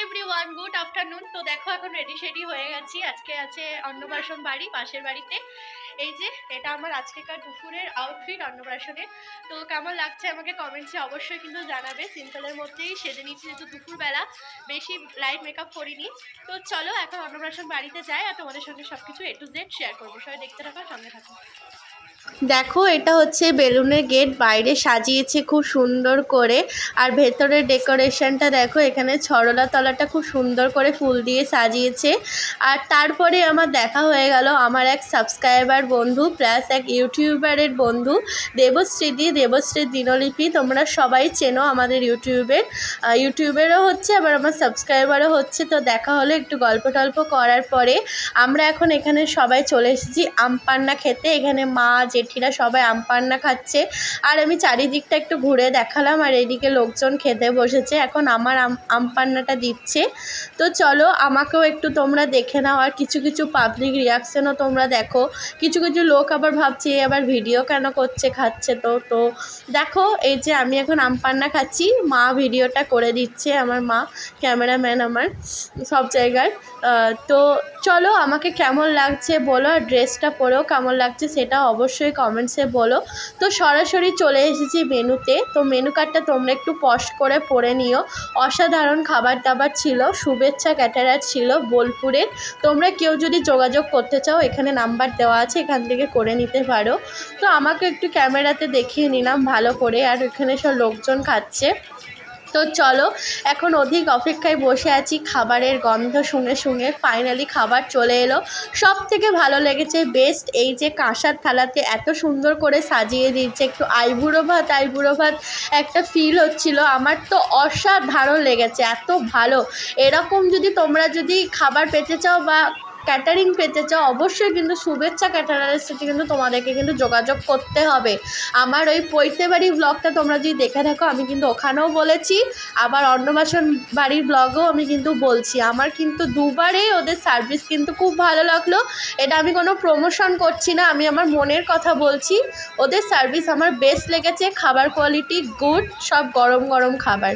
Everyone, good afternoon. তো দেখো এখন রেডি শেডি হয়ে গেছি। আজকে আছে অন্নপ্রাশন বাড়ি, পাশের বাড়িতে। এই যে এটা আমার আজকেকার দুপুরের আউটফিট অন্নপ্রাশনের। তো কেমন লাগছে আমাকে কমেন্টসে অবশ্যই কিন্তু জানাবে। সিম্পলের মধ্যেই সেজে নিচ্ছি, যেহেতু দুপুরবেলা বেশি লাইট মেকআপ করিনি। তো চলো এখন অন্নপ্রাশন বাড়িতে যাই আর তোমাদের সঙ্গে সবকিছু A to Z শেয়ার করবো। সবাই দেখতে থাকো, সঙ্গে থাকো। দেখো এটা হচ্ছে বেলুনের গেট, বাইরে সাজিয়েছে খুব সুন্দর করে। আর ভেতরের ডেকোরেশনটা দেখো, এখানে ছড়লা তলাটা খুব সুন্দর করে ফুল দিয়ে সাজিয়েছে। আর তারপরে আমার দেখা হয়ে গেল আমার এক সাবস্ক্রাইবার বন্ধু প্লাস এক ইউটিউবারের বন্ধু দেবশ্রী দিনলিপি। তোমরা সবাই চেনো আমাদের ইউটিউবেরও হচ্ছে, আবার আমার সাবস্ক্রাইবারও হচ্ছে। তো দেখা হলো, একটু গল্প টল্প করার পরে আমরা এখন এখানে সবাই চলে এসেছি আমপান্না খেতে। এখানে মা জেঠিরা সবাই আমপান্না খাচ্ছে আর আমি চারিদিকটা একটু ঘুরে দেখালাম। আর এদিকে লোকজন খেতে বসেছে, এখন আমার আমপান্নাটা দিচ্ছে। তো চলো আমাকেও একটু তোমরা দেখে নাও, আর কিছু কিছু পাবলিক রিয়াকশনও তোমরা দেখো। কিছু কিছু লোক আবার ভাবছে আবার ভিডিও কেন করছে, খাচ্ছে। তো দেখো এই যে আমি এখন আমপান্না খাচ্ছি, মা ভিডিওটা করে দিচ্ছে, আমার মা ক্যামেরাম্যান আমার সব জায়গায়। তো চলো আমাকে কেমন লাগছে বলো, আর ড্রেসটা পরেও কেমন লাগছে সেটা অবশ্যই কমেন্টসে বলো। তো সরাসরি চলে এসেছি মেনুতে। তো মেনু কার্ডটা তোমরা একটু পজ করে পড়ে নিও। অসাধারণ খাবার দাবার ছিল। শুভেচ্ছা ক্যাটারার ছিল বোলপুরের। তোমরা কেউ যদি যোগাযোগ করতে চাও এখানে নাম্বার দেওয়া আছে, এখান থেকে করে নিতে পারো। তো আমাকে একটু ক্যামেরাতে দেখিয়ে নিলাম ভালো করে, আর এখানে সব লোকজন খাচ্ছে। তো চলো এখন অধিক অপেক্ষায় বসে আছি খাবারের গন্ধ শুঙে শুঙে। ফাইনালি খাবার চলে এলো। সব থেকে ভালো লেগেছে বেস্ট এই যে কাঁসার থালাতে এত সুন্দর করে সাজিয়ে দিচ্ছে, একটু আইবুড়ো ভাত একটা ফিল হচ্ছিল। আমার তো অসাধারণ লেগেছে, এত ভালো। এরকম তোমরা যদি খাবার পেতে চাও বা ক্যাটারিং পেতে চাও, অবশ্যই কিন্তু শুভেচ্ছা ক্যাটারারের সাথে কিন্তু তোমাদেরকে কিন্তু যোগাযোগ করতে হবে। আমার ওই পৈতে বাড়ি ব্লগটা তোমরা যদি দেখে থাকো, আমি কিন্তু ওখানেও বলেছি, আবার অন্নপ্রাশন বাড়ির ব্লগও আমি কিন্তু বলছি। আমার কিন্তু দুবারেই ওদের সার্ভিস কিন্তু খুব ভালো লাগলো। এটা আমি কোনো প্রমোশন করছি না, আমি আমার মনের কথা বলছি। ওদের সার্ভিস আমার বেস্ট লেগেছে, খাবার কোয়ালিটি গুড, সব গরম গরম খাবার।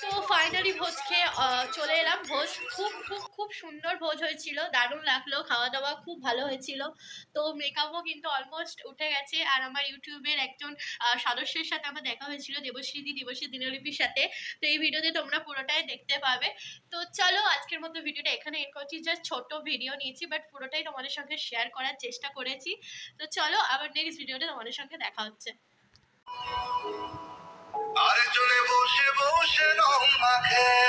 তো ফাইনালি ভোজ খেয়ে চলে এলাম। ভোজ খুব খুব খুব সুন্দর ভোজ হয়েছিল, দারুণ লাগলো, খাওয়া দাওয়া খুব ভালো হয়েছিল। তো মেকআপও কিন্তু অলমোস্ট উঠে গেছে। আর আমার ইউটিউবের একজন সদস্যের সাথে আমার দেখা হয়েছিল, দেবশ্রী দিনলিপির সাথে। তো এই ভিডিওতে তোমরা পুরোটাই দেখতে পাবে। তো চলো আজকের মতো ভিডিওটা এখানে এন্ড করছি। জাস্ট ছোট ভিডিও নিয়েছি, বাট পুরোটাই তোমাদের সঙ্গে শেয়ার করার চেষ্টা করেছি। তো চলো আবার নেক্সট ভিডিওতে তোমাদের সঙ্গে দেখা হচ্ছে। আরেকজনে বসে বসে রং মাখে।